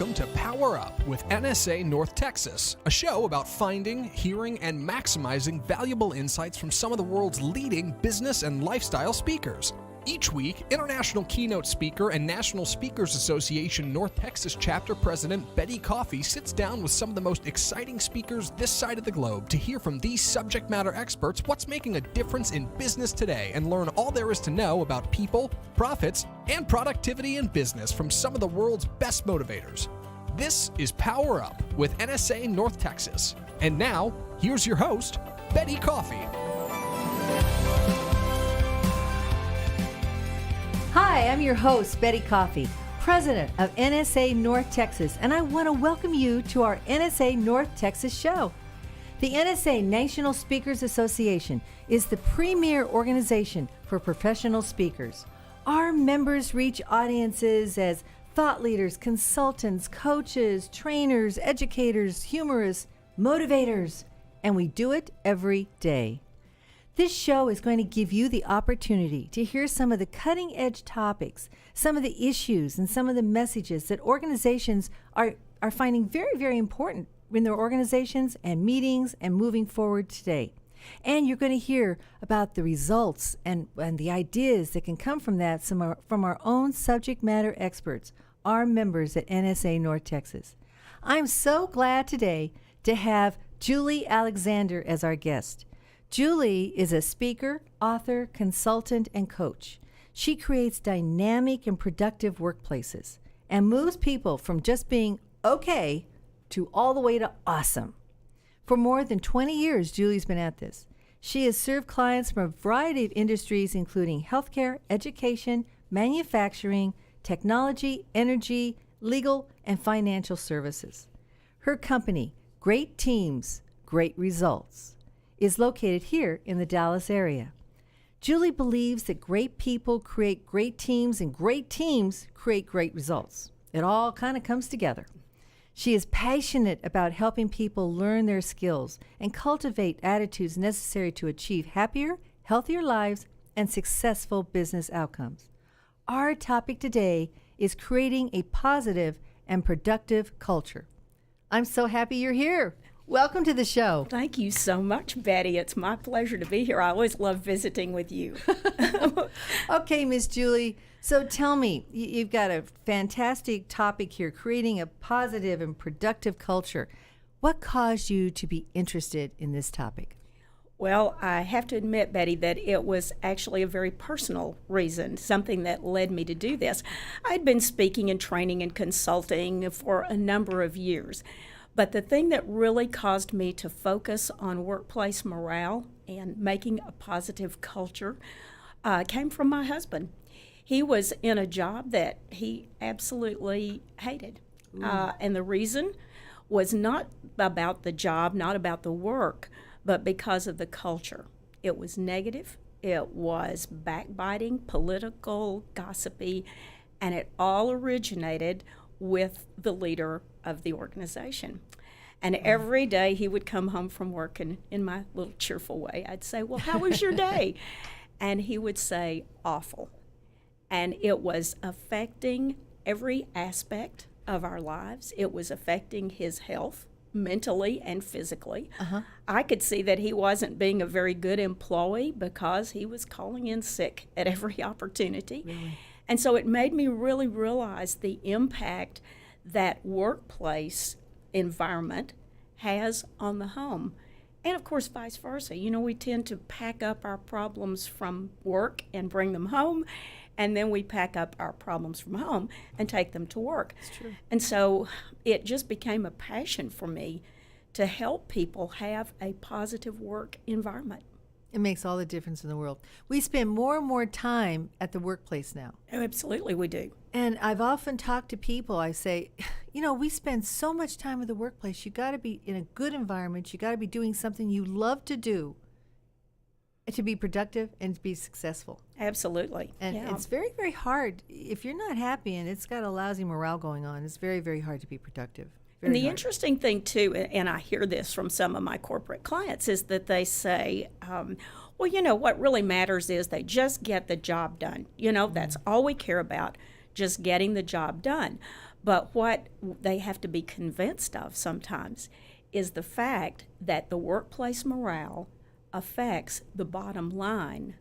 Welcome to Power Up with NSA North Texas, a show about finding, hearing, and maximizing valuable insights from some of the world's leading business and lifestyle speakers. Each week, international keynote speaker and National Speakers Association North Texas chapter president Betti sits down with some of the most exciting speakers this side of the globe to hear from these subject matter experts what's making a difference in business today and learn all there is to know about people, profits, and productivity in business from some of the world's best motivators. This is Power Up with NSA North Texas. And now, here's your host, Betti. Hi, I'm your host, Betti, president of NSA North Texas, and I want to welcome you to our NSA North Texas show. The NSA National Speakers Association is the premier organization for professional speakers. Our members reach audiences as thought leaders, consultants, coaches, trainers, educators, humorists, motivators, and we do it every day. This show is going to give you the opportunity to hear some of the cutting-edge topics, some of the issues, and some of the messages that organizations are finding very, very important in their organizations and meetings and moving forward today. And you're going to hear about the results and the ideas that can come from that from our own subject matter experts, our members at NSA North Texas. I'm so glad today to have Julie Alexander as our guest. Julie is a speaker, author, consultant, and coach. She creates dynamic and productive workplaces and moves people from just being okay to all the way to awesome. For more than 20 years, Julie's been at this. She has served clients from a variety of industries, including healthcare, education, manufacturing, technology, energy, legal, and financial services. Her company, Great Teams, Great Results, is located here in the Dallas area. Julie believes that great people create great teams and great teams create great results. It all kind of comes together. She is passionate about helping people learn their skills and cultivate attitudes necessary to achieve happier, healthier lives and successful business outcomes. Our topic today is creating a positive and productive culture. I'm so happy you're here. Welcome to the show. Thank you so much, Betti. It's my pleasure to be here. I always love visiting with you. Okay, Miss Julie. So tell me, you've got a fantastic topic here, creating a positive and productive culture. What caused you to be interested in this topic? Well, I have to admit, Betti, that it was actually a very personal reason, something that led me to do this. I'd been speaking and training and consulting for a number of years. But the thing that really caused me to focus on workplace morale and making a positive culture came from my husband. He was in a job that he absolutely hated. And the reason was not about the job, not about the work, but because of the culture. It was negative, it was backbiting, political, gossipy, and it all originated with the leader of the organization. And every day he would come home from work, and in my little cheerful way, I'd say, well, how was your day? And he would say, awful. And it was affecting every aspect of our lives. It was affecting his health, mentally and physically. I could see that he wasn't being a very good employee because he was calling in sick at every opportunity. Really? And so it made me really realize the impact that workplace environment has on the home. And of course, vice versa. You know, we tend to pack up our problems from work and bring them home, and then we pack up our problems from home and take them to work. That's true. And so it just became a passion for me to help people have a positive work environment. It makes all the difference in the world. We spend more and more time at the workplace now. Oh, absolutely, we do. And I've often talked to people, I say, you know, we spend so much time at the workplace. You got to be in a good environment. You got to be doing something you love to do to be productive and to be successful. Absolutely. And it's very, very hard. If you're not happy and it's got a lousy morale going on, it's very, very hard to be productive. And the interesting thing, too, and I hear this from some of my corporate clients, is that they say, well, you know, what really matters is they just get the job done. You know, that's all we care about, just getting the job done. But what they have to be convinced of sometimes is the fact that the workplace morale affects the bottom line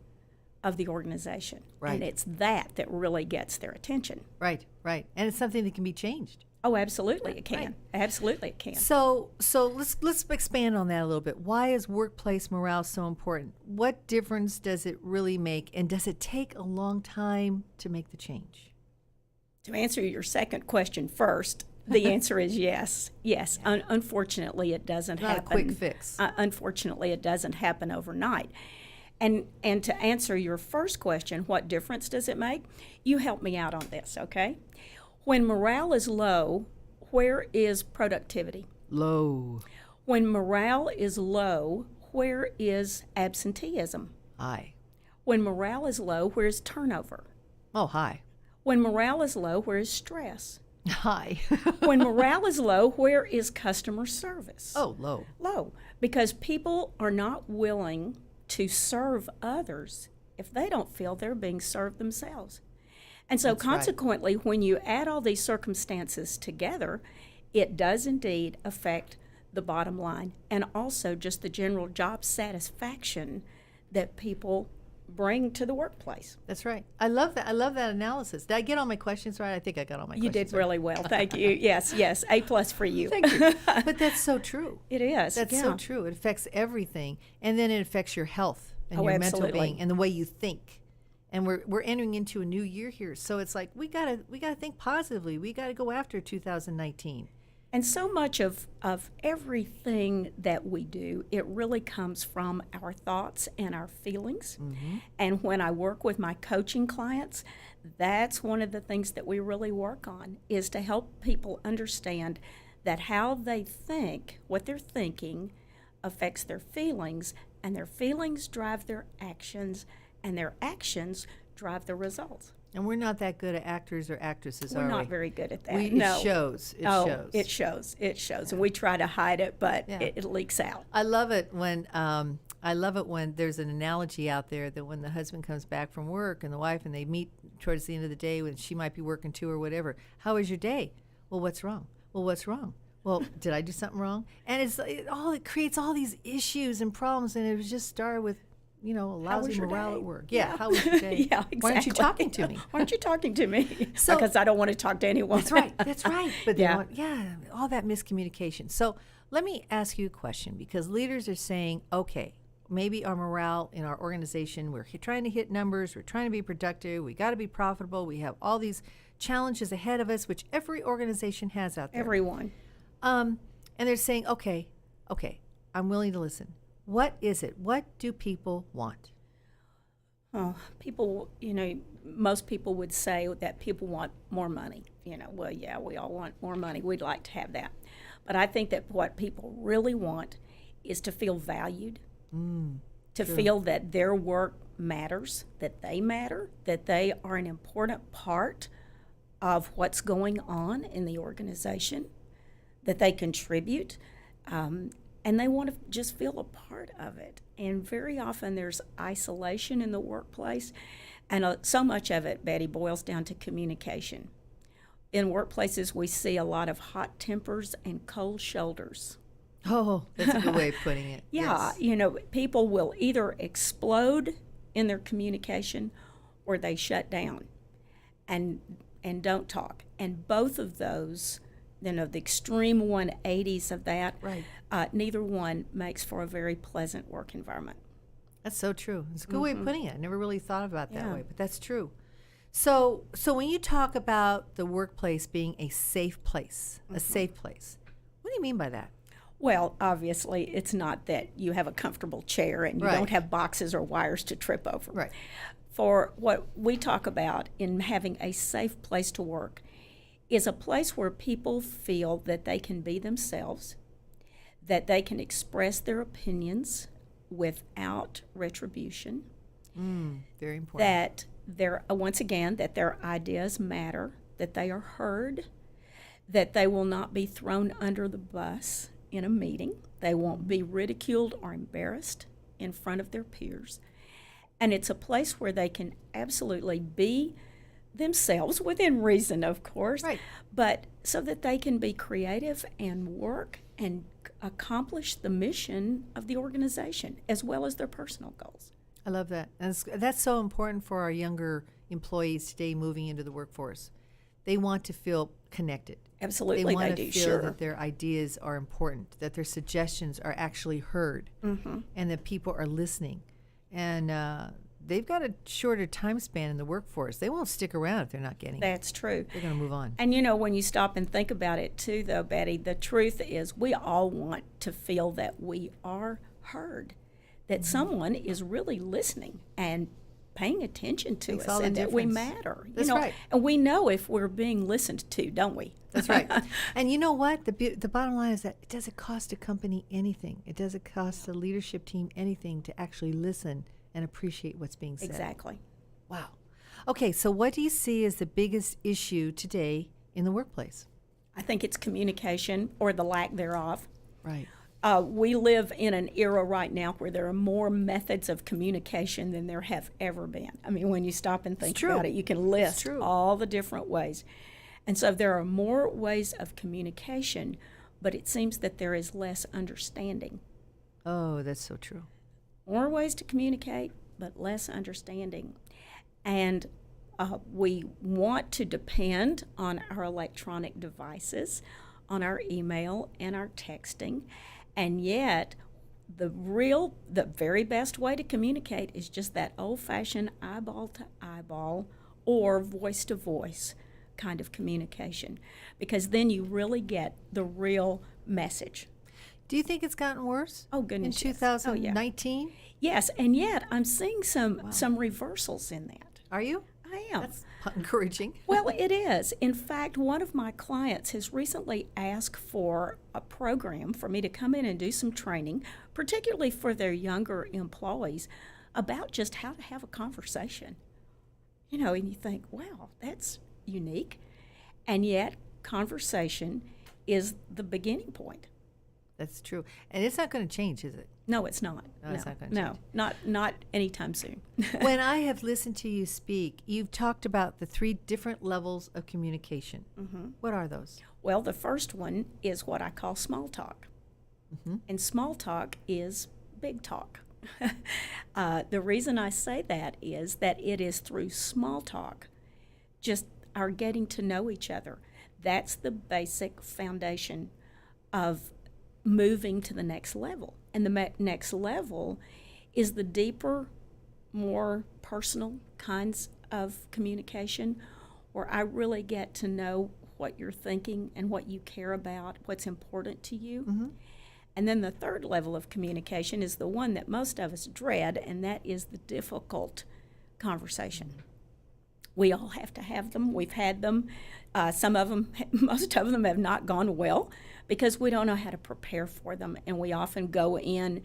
of the organization. Right. And it's that really gets their attention. Right, right. And it's something that can be changed. Oh, absolutely it can. Right. Absolutely it can. So let's expand on that a little bit. Why is workplace morale so important? What difference does it really make, and does it take a long time to make the change? To answer your second question first, the answer is yes. Yes. Unfortunately, it doesn't Not happen. a quick fix. Unfortunately, it doesn't happen overnight. And to answer your first question, what difference does it make? You help me out on this, okay? When morale is low, where is productivity? Low. When morale is low, where is absenteeism? High. When morale is low, where is turnover? Oh, high. When morale is low, where is stress? High. When morale is low, where is customer service? Oh, low. Low. Because people are not willing to serve others if they don't feel they're being served themselves. And so That's right. consequently, when you add all these circumstances together, it does indeed affect the bottom line and also just the general job satisfaction that people bring to the workplace. That's right. I love that. I love that analysis. Did I get all my questions right? I think I got all my You questions did really well. Thank you. Yes, yes. A+ for you. Thank you. But that's so true. It is. That's yeah. so true. It affects everything, and then it affects your health and Oh, your absolutely. mental being and the way you think. And we're entering into a new year here, so it's like we gotta think positively. We gotta go after 2019. And so much of everything that we do, it really comes from our thoughts and our feelings. Mm-hmm. And when I work with my coaching clients, that's one of the things that we really work on, is to help people understand that how they think, what they're thinking, affects their feelings, and their feelings drive their actions, and their actions drive the results. And we're not that good at actors or actresses, We're are not we? very good at that. It no. shows. It oh, shows. It shows. It shows. And we try to hide it, but Yeah. it leaks out. I love it when there's an analogy out there that when the husband comes back from work and the wife and they meet towards the end of the day when she might be working too or whatever. How was your day? Well, what's wrong? Well, what's wrong? Well, did I do something wrong? And it creates all these issues and problems, and it was just started with, a lousy morale day? at work. Yeah, how was your day? Yeah, exactly. Why aren't you talking to me? Why aren't you talking to me? So- Because I don't want to talk to anyone. That's right. That's right. But they Yeah. want, all that miscommunication. So let me ask you a question, because leaders are saying, okay, maybe our morale in our organization, we're trying to hit numbers, we're trying to be productive, we got to be profitable, we have all these challenges ahead of us, which every organization has out there. Everyone. And they're saying, okay, I'm willing to listen. What is it? What do people want? Oh, people, most people would say that people want more money. Well, yeah, we all want more money. We'd like to have that. But I think that what people really want is to feel valued, to feel that their work matters, that they matter, that they are an important part of what's going on in the organization, that they contribute, and they want to just feel a part of it. And very often there's isolation in the workplace, and so much of it, Betti, boils down to communication. In workplaces, we see a lot of hot tempers and cold shoulders. Oh, that's a good way of putting it. Yeah, Yes. People will either explode in their communication or they shut down and don't talk. And both of those, the extreme 180s of that, Right. Neither one makes for a very pleasant work environment. That's so true. It's a good way of putting it. I never really thought about it that Yeah. way, but that's true. So when you talk about the workplace being a safe place, a safe place, what do you mean by that? Well, obviously, it's not that you have a comfortable chair and you Right. don't have boxes or wires to trip over. Right. For what we talk about in having a safe place to work is a place where people feel that they can be themselves, that they can express their opinions without retribution, Very important. that once again, that their ideas matter, that they are heard, that they will not be thrown under the bus in a meeting, they won't be ridiculed or embarrassed in front of their peers. And it's a place where they can absolutely be themselves, within reason, of course, Right. but so that they can be creative and work and accomplish the mission of the organization as well as their personal goals. I love that. And that's so important for our younger employees today moving into the workforce. They want to feel connected. Absolutely, they want they to do, feel sure. that their ideas are important, that their suggestions are actually heard, and that people are listening. And they've got a shorter time span in the workforce. They won't stick around if they're not getting it. That's true. They're going to move on. And when you stop and think about it too, though, Betty, the truth is we all want to feel that we are heard, that someone is really listening and paying attention to Makes us, all the and that we difference. matter. That's right. And we know if we're being listened to, don't we? That's right. And you know what? The bottom line is that it doesn't cost a company anything. It doesn't cost a leadership team anything to actually listen and appreciate what's being said. Exactly. Wow. Okay, so what do you see as the biggest issue today in the workplace? I think it's communication or the lack thereof. Right. We live in an era right now where there are more methods of communication than there have ever been. I mean, when you stop and think about it, you can list all the different ways. And so there are more ways of communication, but it seems that there is less understanding. Oh, that's so true. More ways to communicate, but less understanding. And we want to depend on our electronic devices, on our email and our texting, and yet the very best way to communicate is just that old-fashioned eyeball-to-eyeball or voice-to-voice kind of communication, because then you really get the real message. Do you think it's gotten worse? Oh, goodness, in yes. 2019? Yes, and yet I'm seeing some reversals in that. Are you? I am. That's encouraging. Well, it is. In fact, one of my clients has recently asked for a program for me to come in and do some training, particularly for their younger employees, about just how to have a conversation. And you think, wow, that's unique. And yet, conversation is the beginning point. That's true. And it's not going to change, is it? No, it's not. No, it's not gonna change. Not anytime soon. When I have listened to you speak, you've talked about the 3 different levels of communication. What are those? Well, the first one is what I call small talk. And small talk is big talk. The reason I say that is that it is through small talk, just our getting to know each other. That's the basic foundation of moving to the next level. And the next level is the deeper, more personal kinds of communication, where I really get to know what you're thinking and what you care about, what's important to you. And then the third level of communication is the one that most of us dread, and that is the difficult conversation. We all have to have them. We've had them. Some of them, most of them have not gone well because we don't know how to prepare for them, and we often go in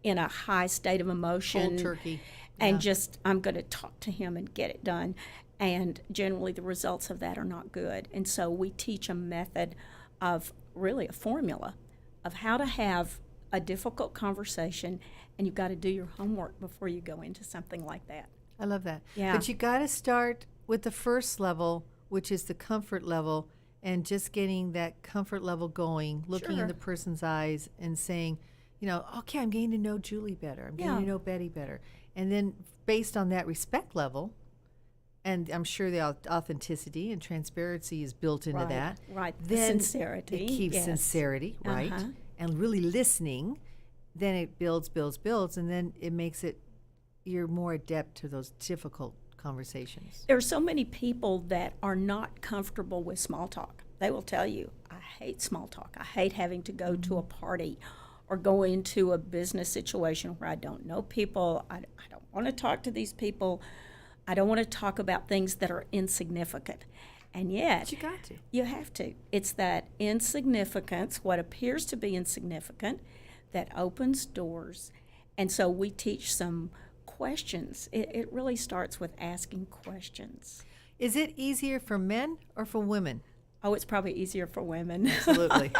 a high state of emotion. Cold turkey. And just, I'm going to talk to him and get it done. And generally the results of that are not good. And so we teach a method of really a formula of how to have a difficult conversation, and you've got to do your homework before you go into something like that. I love that. Yeah. But you got to start with the first level, which is the comfort level, and just getting that comfort level going, looking in the person's eyes and saying, okay, I'm getting to know Julie better. I'm getting to know Betti better. And then based on that respect level, and I'm sure the authenticity and transparency is built into that. Right, Then sincerity. it keeps sincerity, right? And really listening. Then it builds, and then it makes it, you're more adept to those difficult conversations. There are so many people that are not comfortable with small talk. They will tell you, I hate small talk. I hate having to go to a party or go into a business situation where I don't know people. I don't want to talk to these people. I don't want to talk about things that are insignificant. And yet, But you got to. You have to. It's that insignificance, what appears to be insignificant, that opens doors. And so we teach some questions. It really starts with asking questions. Is it easier for men or for women Oh, it's probably easier for women. Absolutely.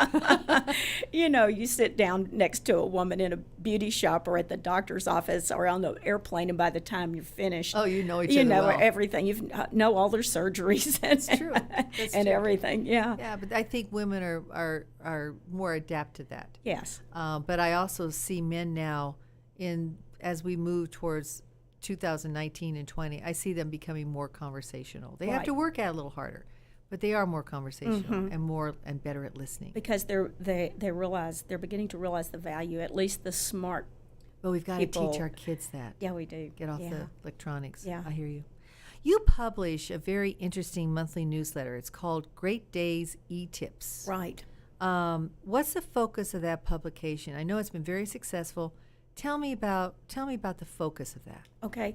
You know, you sit down next to a woman in a beauty shop or at the doctor's office or on the airplane, and by the time you're finished, Oh, you know each you other know well. everything. You know all their surgeries. That's true. That's and true. everything. Yeah. Yeah, but I think women are more adept to that. Yes. But I also see men now, as we move towards 2019 and 20, I see them becoming more conversational. They have Right. to work at it a little harder, but they are more conversational and better at listening. Because they realize they're beginning to realize the value. At least the smart. But we've got to people- teach our kids that. Yeah, we do. Get off yeah. the electronics. Yeah. I hear you. You publish a very interesting monthly newsletter. It's called Great Days E-Tips. Right. What's the focus of that publication? I know it's been very successful. Tell me about the focus of that. Okay.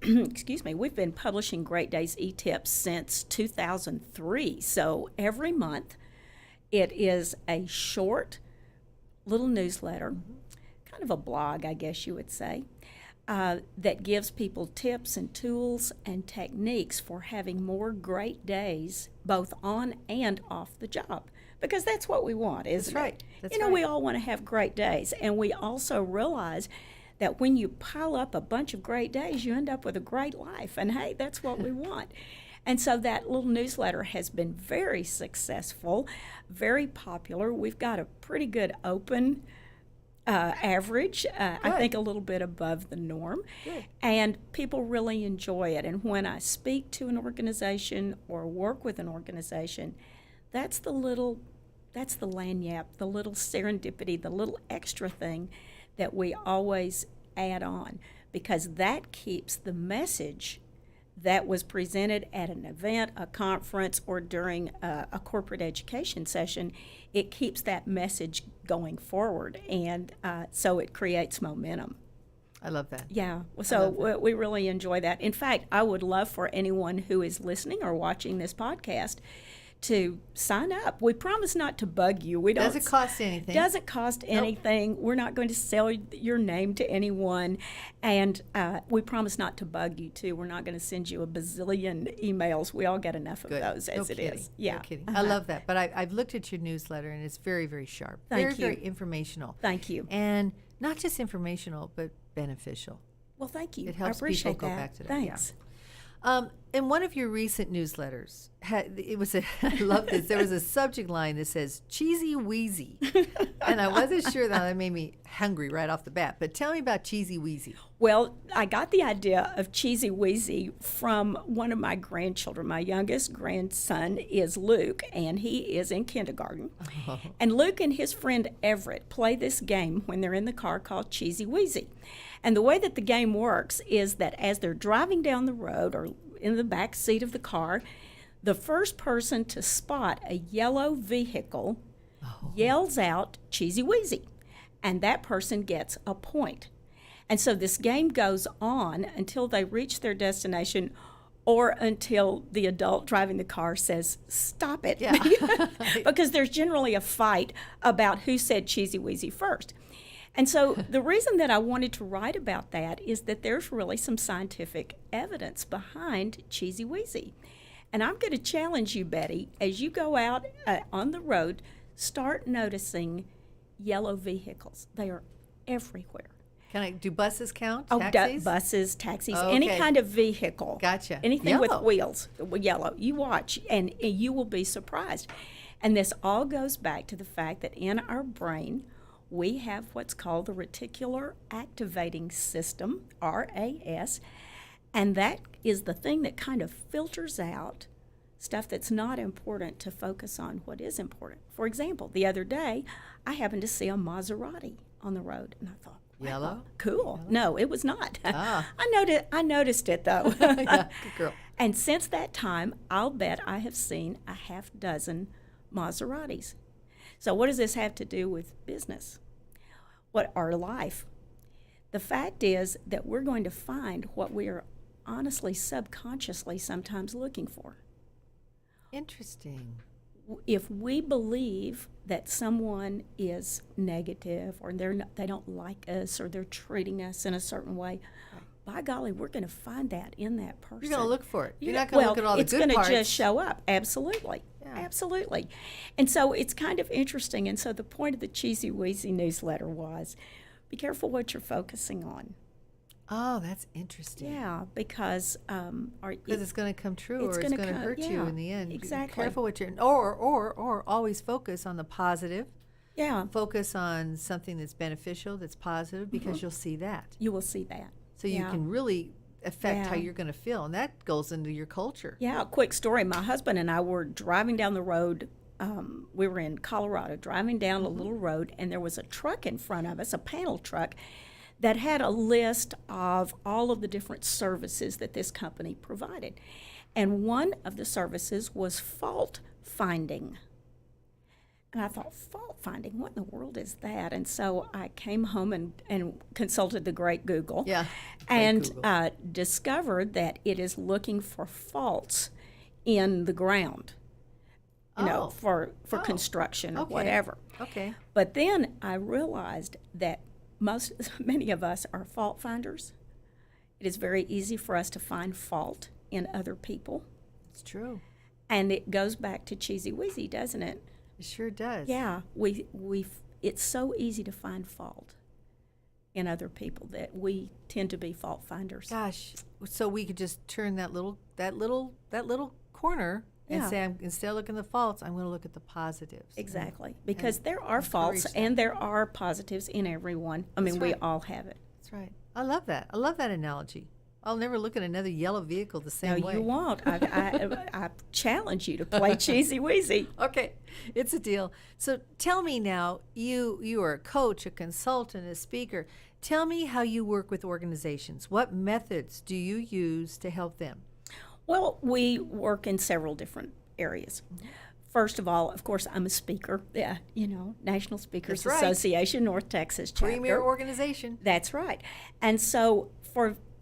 Excuse me. We've been publishing Great Days E-Tips since 2003. So every month it is a short little newsletter, kind of a blog, I guess you would say, that gives people tips and tools and techniques for having more great days both on and off the job. Because that's what we want, isn't right. it? That's you know, right. we all want to have great days. And we also realize that when you pile up a bunch of great days, you end up with a great life. And hey, that's what we want. And so that little newsletter has been very successful, very popular. We've got a pretty good open average, I think a little bit above the norm. Good. And people really enjoy it. And when I speak to an organization or work with an organization, that's the lagniappe, the little serendipity, the little extra thing that we always add on, because that keeps the message that was presented at an event, a conference, or during a corporate education session, it keeps that message going forward, and so it creates momentum. I love that. Yeah, so we really enjoy that. In fact, I would love for anyone who is listening or watching this podcast to sign up. We promise not to bug you. We don't. Doesn't cost anything. Doesn't cost anything. We're not going to sell your name to anyone, and we promise not to bug you too. We're not going to send you a bazillion emails. We all get enough of Good. those as No it kidding. is. Yeah, No kidding. I love that. But I've looked at your newsletter, and it's very, very sharp. Thank you. Very informational. Thank you. And not just informational, but beneficial. Well, thank you. It helps I appreciate people go that. back to that. Thanks. In one of your recent newsletters, I love this. There was a subject line that says "cheesy Weezy," and I wasn't sure that made me hungry right off the bat. But tell me about cheesy Weezy. Well, I got the idea of Cheesy Weezy from one of my grandchildren. My youngest grandson is Luke, and he is in kindergarten. Oh. And Luke and his friend Everett play this game when they're in the car called Cheesy Weezy. And the way that the game works is that as they're driving down the road or in the back seat of the car, the first person to spot a yellow vehicle yells out Cheesy Weezy, and that person gets a point. And so this game goes on until they reach their destination or until the adult driving the car says, stop it. Yeah. Because there's generally a fight about who said Cheesy Weezy first. And so the reason that I wanted to write about that is that there's really some scientific evidence behind Cheesy Weezy. And I'm going to challenge you, Betti, as you go out on the road, start noticing yellow vehicles. They are everywhere. Do buses count? Oh, Taxis? buses, taxis, Oh, any okay. kind of vehicle. Gotcha. Anything with Yellow. wheels, yellow. You watch, and you will be surprised. And this all goes back to the fact that in our brain, we have what's called the reticular activating system, RAS, and that is the thing that kind of filters out stuff that's not important to focus on what is important. For example, the other day, I happened to see a Maserati on the road, and I thought, wow, Yellow? cool. No, it was not. Ah. I noticed it, though. Yeah, good girl. And since that time, I'll bet I have seen a half dozen Maseratis. So what does this have to do with business? What our life? The fact is that we're going to find what we are honestly subconsciously sometimes looking for. Interesting. If we believe that someone is negative or they don't like us or they're treating us in a certain way, by golly, we're going to find that in that person. You're going to look for it. You're not going to look at all the good it's parts. going to just show up. Absolutely. absolutely. And so it's kind of interesting. And so the point of the Cheesy Weezy newsletter was, be careful what you're focusing on. Oh, that's interesting. Yeah, because it's going to come true, or it's going to hurt you in the end. Exactly. Be careful what you're, or always focus on the positive. Yeah. Focus on something that's beneficial, that's positive, because you'll see that. You will see that. So you can really affect how you're going to feel, and that goes into your culture. Yeah, a quick story. My husband and I were driving down the road. We were in Colorado, driving down a little road, and there was a truck in front of us, a panel truck, that had a list of all of the different services that this company provided. And one of the services was fault finding. And I thought, fault finding? What in the world is that? And so I came home and consulted the great Google. Yeah. And discovered that it is looking for faults in the ground, for construction or whatever. Okay. But then I realized that many of us are fault finders. It is very easy for us to find fault in other people. It's true. And it goes back to Cheesy Weezy, doesn't it? It sure does. Yeah, it's so easy to find fault in other people that we tend to be fault finders. Gosh, so we could just turn that little corner and say, instead of looking at the faults, I'm going to look at the positives. Exactly, because there are faults and there are positives in everyone. I mean, we all have it. That's right. I love that. I love that analogy. I'll never look at another yellow vehicle the same way. No, you won't. I challenge you to play Cheesy Weezy. Okay, it's a deal. So tell me now, you are a coach, a consultant, a speaker. Tell me how you work with organizations. What methods do you use to help them? Well, we work in several different areas. First of all, of course, I'm a speaker. National Speakers Association, North Texas chapter. Premier organization. That's right. And so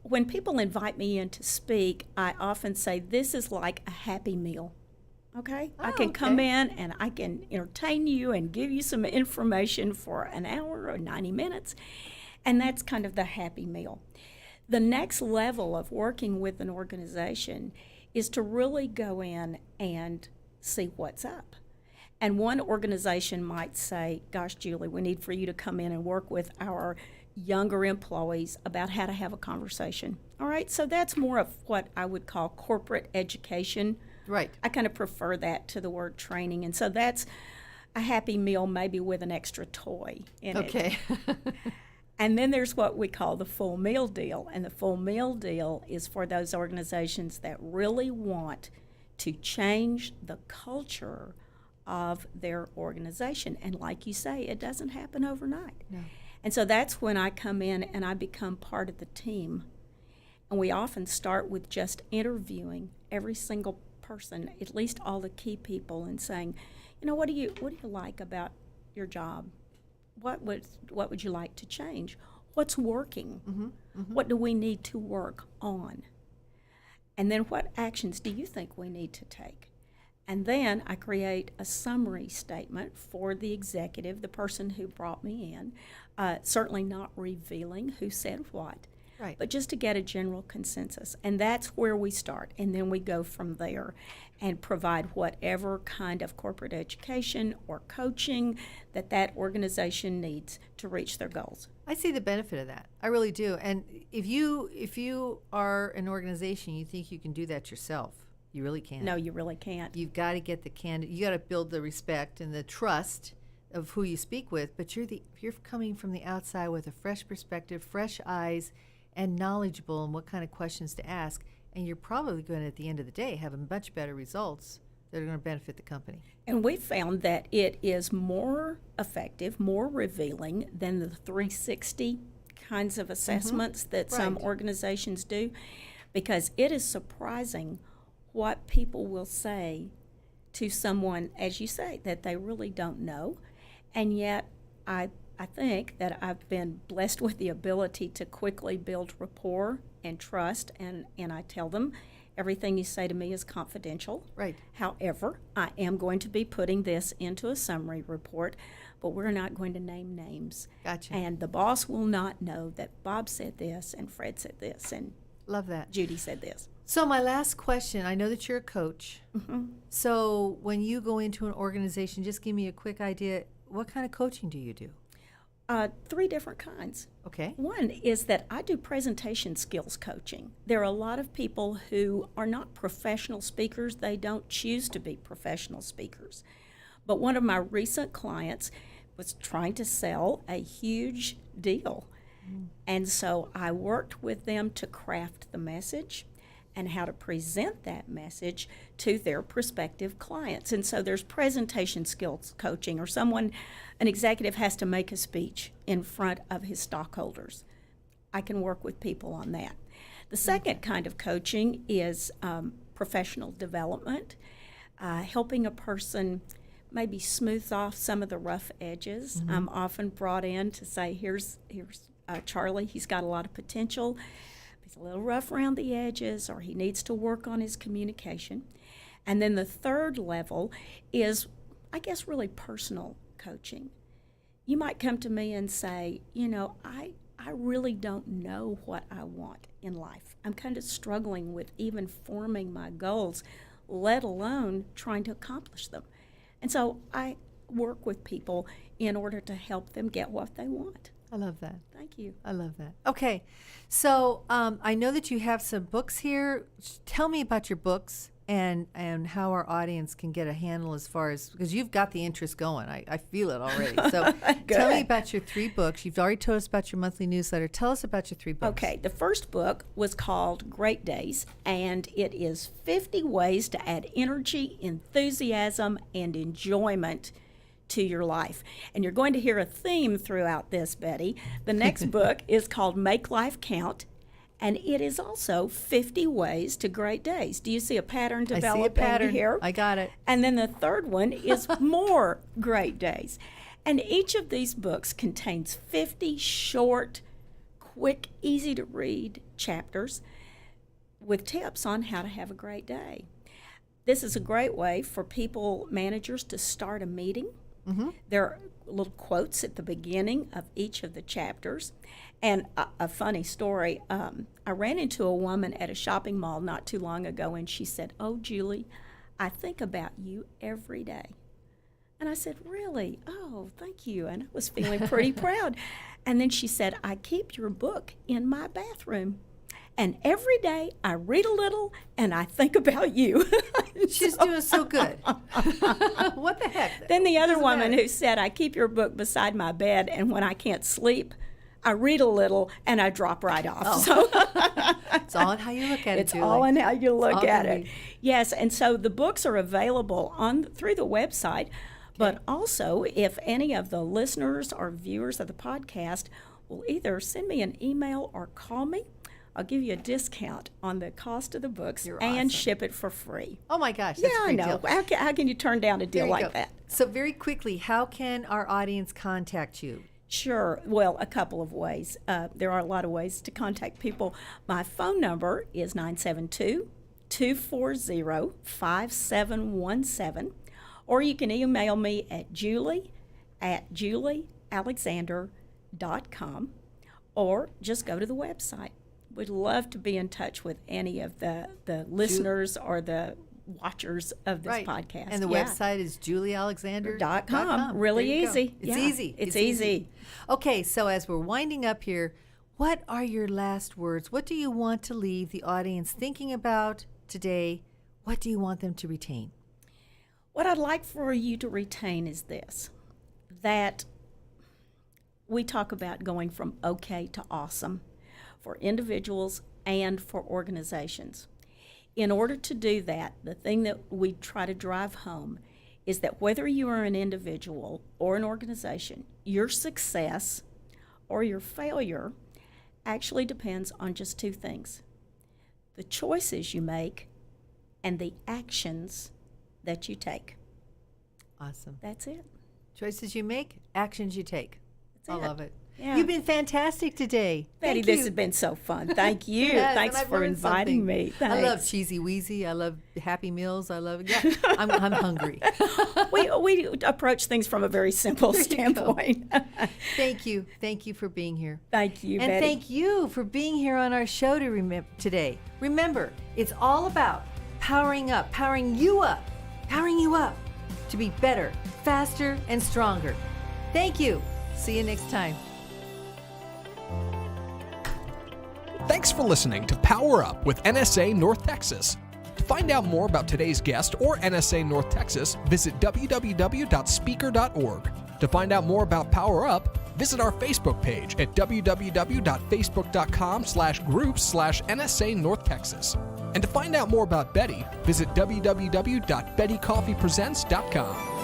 when people invite me in to speak, I often say this is like a happy meal. Okay? I can come in and I can entertain you and give you some information for an hour or 90 minutes. And that's kind of the happy meal. The next level of working with an organization is to really go in and see what's up. And one organization might say, gosh, Julie, we need for you to come in and work with our younger employees about how to have a conversation. All right, so that's more of what I would call corporate education. Right. I kind of prefer that to the word training. And so that's a happy meal, maybe with an extra toy in it. Okay. And then there's what we call the full meal deal. And the full meal deal is for those organizations that really want to change the culture of their organization. And like you say, it doesn't happen overnight. No. And so that's when I come in and I become part of the team. And we often start with just interviewing every single person, at least all the key people, and saying, what do you like about your job? What would you like to change? What's working? What do we need to work on? And then what actions do you think we need to take? And then I create a summary statement for the executive, the person who brought me in, certainly not revealing who said what, but just to get a general consensus. And that's where we start. And then we go from there and provide whatever kind of corporate education or coaching that organization needs to reach their goals. I see the benefit of that. I really do. And if you are an organization, you think you can do that yourself, you really can't. No, you really can't. You've got to get the candidate. You got to build the respect and the trust of who you speak with. But you're coming from the outside with a fresh perspective, fresh eyes, and knowledgeable in what kind of questions to ask. And you're probably going to, at the end of the day, have much better results that are going to benefit the company. And we found that it is more effective, more revealing than the 360 kinds of assessments that some organizations do, because it is surprising what people will say to someone, as you say, that they really don't know. And yet I think that I've been blessed with the ability to quickly build rapport and trust, and I tell them everything you say to me is confidential. Right. However, I am going to be putting this into a summary report, but we're not going to name names. Gotcha. And the boss will not know that Bob said this and Fred said this and love that. Judy said this. So my last question, I know that you're a coach. Mm-hmm. So when you go into an organization, just give me a quick idea, what kind of coaching do you do? 3 different kinds. Okay. One is that I do presentation skills coaching. There are a lot of people who are not professional speakers. They don't choose to be professional speakers. But one of my recent clients was trying to sell a huge deal. And so I worked with them to craft the message and how to present that message to their prospective clients. And so there's presentation skills coaching, or an executive has to make a speech in front of his stockholders. I can work with people on that. The second kind of coaching is professional development, helping a person maybe smooth off some of the rough edges. I'm often brought in to say, here's Charlie, he's got a lot of potential. He's a little rough around the edges, or he needs to work on his communication. And then the third level is, I guess, really personal coaching. You might come to me and say, I really don't know what I want in life. I'm kind of struggling with even forming my goals, let alone trying to accomplish them. And so I work with people in order to help them get what they want. I love that. Thank you. I love that. Okay. So I know that you have some books here. Tell me about your books and how our audience can get a handle as far as, because you've got the interest going. I feel it already. So tell me about your 3 books. You've already told us about your monthly newsletter. Tell us about your 3 books. Okay. The first book was called Great Days, and it is 50 ways to add energy, enthusiasm, and enjoyment to your life. And you're going to hear a theme throughout this, Betti. The next book is called Make Life Count, and it is also 50 ways to great days. Do you see a pattern developing I see a pattern here? I got it. And then the third one is More Great Days. And each of these books contains 50 short, quick, easy to read chapters with tips on how to have a great day. This is a great way for people, managers, to start a meeting. There are little quotes at the beginning of each of the chapters. And a funny story, I ran into a woman at a shopping mall not too long ago, and she said, "Oh, Julie, I think about you every day." And I said, "Really? Oh, thank you." And I was feeling pretty proud. And then she said, "I keep your book in my bathroom. And every day I read a little and I think about you." She's doing so good. What the heck? Then the other woman who said, "I keep your book beside my bed, and when I can't sleep, I read a little and I drop right off." So it's all in how you look at it, it's Julie. all in how you look at it. Read. Yes, and so the books are available through the website, but also if any of the listeners or viewers of the podcast will either send me an email or call me, I'll give you a discount on the cost of the books. You're and awesome. ship it for free. Oh my gosh, that's Yeah, a I great know. deal. How can you turn down a deal like that? So very quickly, how can our audience contact you? Sure. Well, a couple of ways. There are a lot of ways to contact people. My phone number is 972-240-5717, or you can email me at julie@juliealexander.com, or just go to the website. We'd love to be in touch with any of the listeners or the watchers of this podcast. And the website is juliealexander.com. Really easy. It's Yeah, easy. It's easy. Okay, so as we're winding up here, what are your last words? What do you want to leave the audience thinking about today? What do you want them to retain? What I'd like for you to retain is this, that we talk about going from okay to awesome for individuals and for organizations. In order to do that, the thing that we try to drive home is that whether you are an individual or an organization, your success or your failure actually depends on just 2 things: the choices you make and the actions that you take. Awesome. That's it. Choices you make, actions you take. That's I it. love it. Yeah. You've been fantastic today. Betty, Thank this you. has been so fun. Thank you. Yes, Thanks and I've for learned inviting something. me. I love Thanks. cheesy Weezy. I love Happy Meals. I love yeah. I'm hungry. We approach things from a very simple standpoint. Thank you. Thank you for being here. Thank you, And Betty. thank you for being here on our show today. Remember, it's all about powering up, powering you up to be better, faster, and stronger. Thank you. See you next time. Thanks for listening to Power Up with NSA North Texas. To find out more about today's guest or NSA North Texas, visit www.speaker.org. To find out more about Power Up, visit our Facebook page at www.facebook.com/groups/NSA North Texas. And to find out more about Betti, visit www.betticoffeepresents.com.